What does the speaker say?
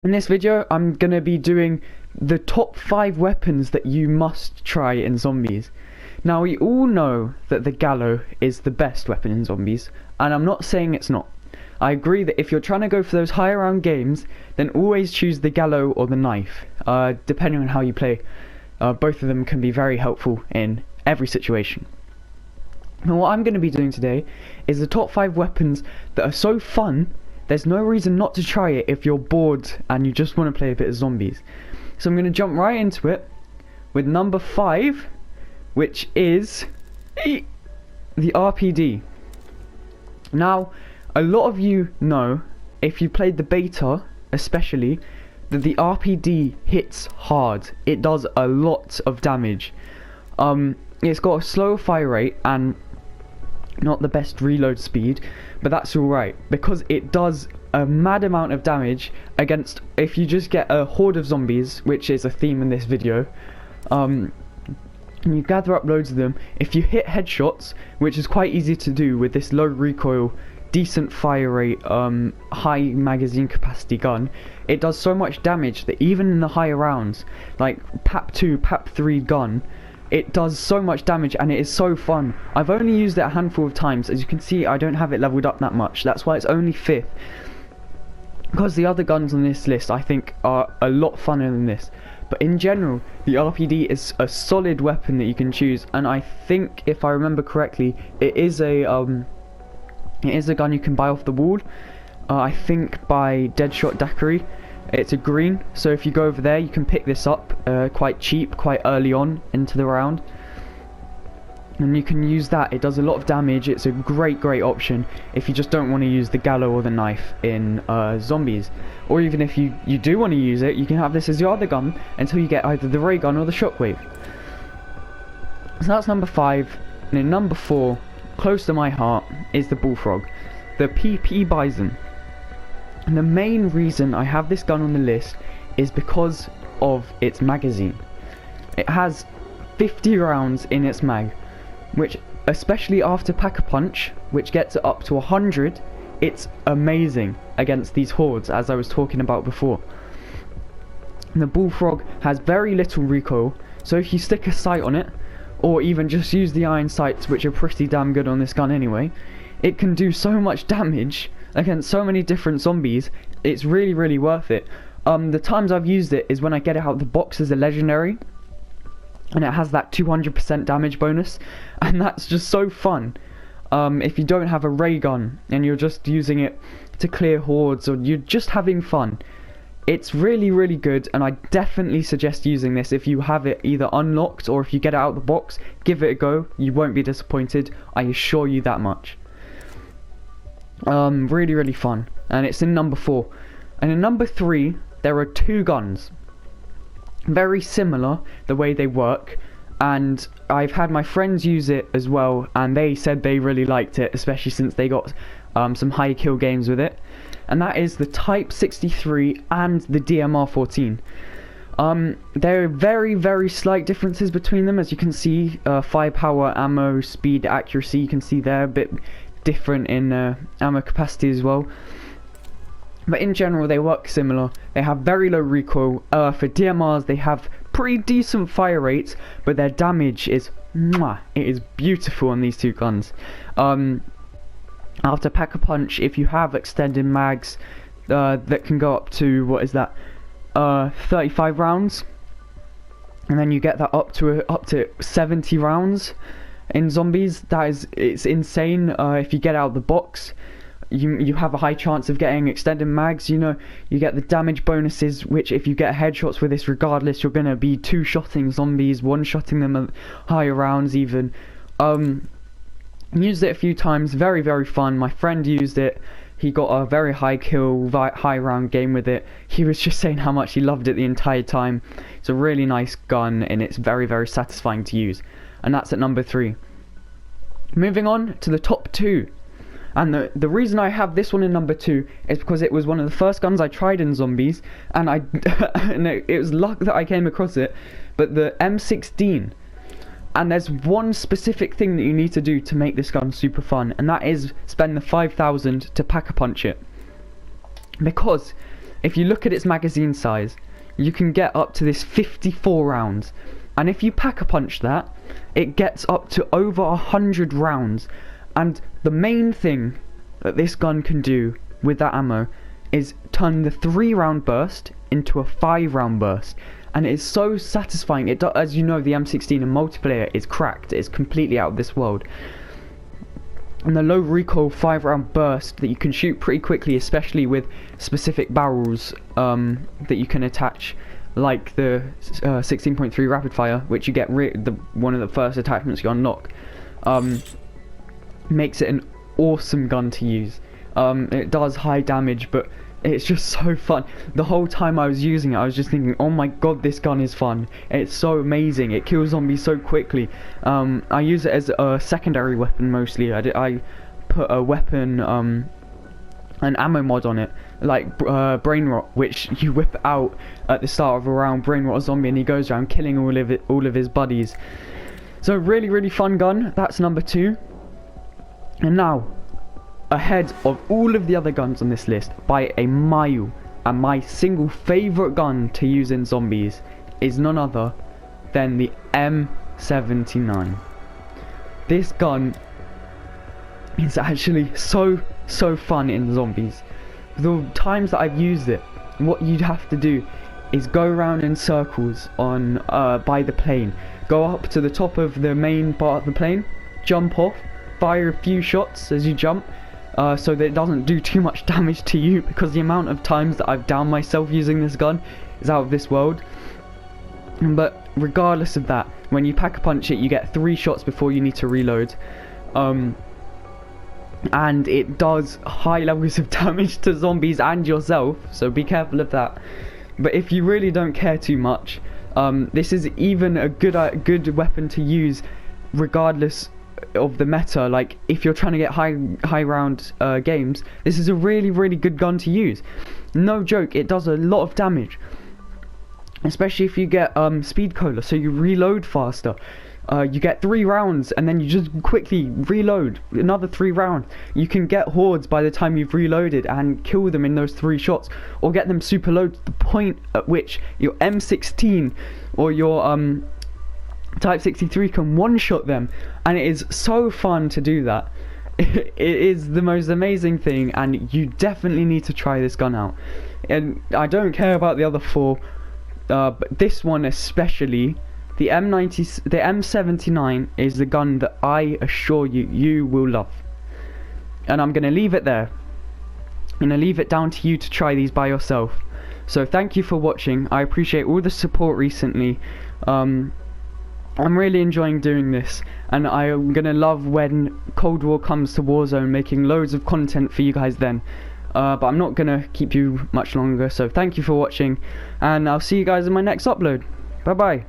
In this video, I'm going to be doing the top 5 weapons that you must try in zombies. Now, we all know that the gallo is the best weapon in zombies, and I'm not saying it's not. I agree that if you're trying to go for those higher round games, then always choose the gallo or the knife, depending on how you play. Both of them can be very helpful in every situation. Now, what I'm going to be doing today is the top 5 weapons that are so fun. There's no reason not to try it if you're bored and you just want to play a bit of zombies. So I'm going to jump right into it with number 5, which is the RPD. Now, a lot of you know, if you played the beta especially, that the RPD hits hard. It does a lot of damage. It's got a slower fire rate and not the best reload speed, but that's alright because it does a mad amount of damage against, if you just get a horde of zombies, which is a theme in this video, and you gather up loads of them. If you hit headshots, which is quite easy to do with this low recoil, decent fire rate, high magazine capacity gun, it does so much damage that even in the higher rounds, like PAP 2, PAP 3 gun, it does so much damage and it is so fun. I've only used it a handful of times. As you can see, I don't have it leveled up that much. That's why it's only 5th. Because the other guns on this list I think are a lot funner than this. But in general, the RPD is a solid weapon that you can choose, and I think, if I remember correctly, it is a gun you can buy off the wall. I think by Deadshot Daiquiri. It's a green, so if you go over there you can pick this up quite cheap, quite early on into the round, and you can use that. It does a lot of damage. It's a great option if you just don't want to use the gallo or the knife in zombies, or even if you do want to use it, you can have this as your other gun until you get either the ray gun or the shockwave. So that's number 5, and in number 4, close to my heart, is the bullfrog, the PP Bison. And the main reason I have this gun on the list is because of its magazine. It has 50 rounds in its mag, which, especially after Pack-a-Punch, which gets it up to 100, it's amazing against these hordes, as I was talking about before. And the bullfrog has very little recoil, so if you stick a sight on it, or even just use the iron sights, which are pretty damn good on this gun anyway, it can do so much damage against so many different zombies. It's really worth it. The times I've used it is when I get it out of the box as a legendary, and it has that 200% damage bonus, and that's just so fun. If you don't have a ray gun and you're just using it to clear hordes, or you're just having fun, it's really good, and I definitely suggest using this if you have it either unlocked or if you get it out of the box. Give it a go, you won't be disappointed, I assure you that much. Really fun, and it's in number 4. And in number 3, there are 2 guns, very similar the way they work, and I've had my friends use it as well, and they said they really liked it, especially since they got some high kill games with it, and that is the Type 63 and the DMR-14. There are very slight differences between them, as you can see. Firepower, ammo, speed, accuracy, you can see there, a bit different in ammo capacity as well, but in general they work similar. They have very low recoil. For DMRs they have pretty decent fire rates, but their damage is it is beautiful on these 2 guns. After Pack-a-Punch, if you have extended mags that can go up to, what is that, 35 rounds, and then you get that up to 70 rounds in zombies, it's insane. If you get out of the box, you have a high chance of getting extended mags. You know, you get the damage bonuses, which if you get headshots with this, regardless, you're gonna be 2-shotting zombies, 1-shotting them at higher rounds even. Used it a few times, very fun. My friend used it, he got a very high kill, high round game with it. He was just saying how much he loved it the entire time. It's a really nice gun, and it's very satisfying to use. And that's at number 3. Moving on to the top 2, and the reason I have this one in number 2 is because it was one of the first guns I tried in zombies, and it was luck that I came across it. But the M16, and there's one specific thing that you need to do to make this gun super fun, and that is spend the 5,000 to Pack-a-Punch it. because if you look at its magazine size, you can get up to this 54 rounds, and if you pack-a-punch that, it gets up to over 100 rounds. And the main thing that this gun can do with that ammo is turn the 3-round burst into a 5-round burst, and it is so satisfying. As you know, the M16 in multiplayer is cracked. It's completely out of this world. And the low recoil 5-round burst that you can shoot pretty quickly, especially with specific barrels that you can attach, like the 16.3 rapid fire, which you get one of the first attachments you unlock, makes it an awesome gun to use. It does high damage, but it's just so fun. The whole time I was using it, I was just thinking, oh my god, this gun is fun. It's so amazing. It kills zombies so quickly. I use it as a secondary weapon mostly. I put a weapon, an ammo mod on it, like brain rot, which you whip out at the start of a round, brain rot a zombie, and he goes around killing all of his buddies. So really fun gun. That's number 2. And now, ahead of all of the other guns on this list by a mile, and my single favourite gun to use in zombies is none other than the M79. This gun is actually so fun in zombies. The times that I've used it, what you'd have to do is go around in circles on by the plane, go up to the top of the main part of the plane, jump off, fire a few shots as you jump, so that it doesn't do too much damage to you, because the amount of times that I've downed myself using this gun is out of this world. But regardless of that, when you pack-a-punch it, you get 3 shots before you need to reload, and it does high levels of damage to zombies and yourself, so be careful of that. But if you really don't care too much, this is even a good weapon to use regardless of the meta. Like, if you're trying to get high round games, this is a really good gun to use. No joke, it does a lot of damage, especially if you get speed cola, so you reload faster. You get 3 rounds and then you just quickly reload another 3 rounds. You can get hordes by the time you've reloaded and kill them in those 3 shots, or get them super low to the point at which your M16 or your Type 63 can one-shot them, and it is so fun to do that. It is the most amazing thing, and you definitely need to try this gun out. And I don't care about the other 4, but this one especially, the M79 is the gun that I assure you will love. And I'm going to leave it there. I'm going to leave it down to you to try these by yourself. So thank you for watching. I appreciate all the support recently. I'm really enjoying doing this, and I'm gonna love when Cold War comes to Warzone, making loads of content for you guys then. But I'm not gonna keep you much longer, so thank you for watching, and I'll see you guys in my next upload. Bye bye.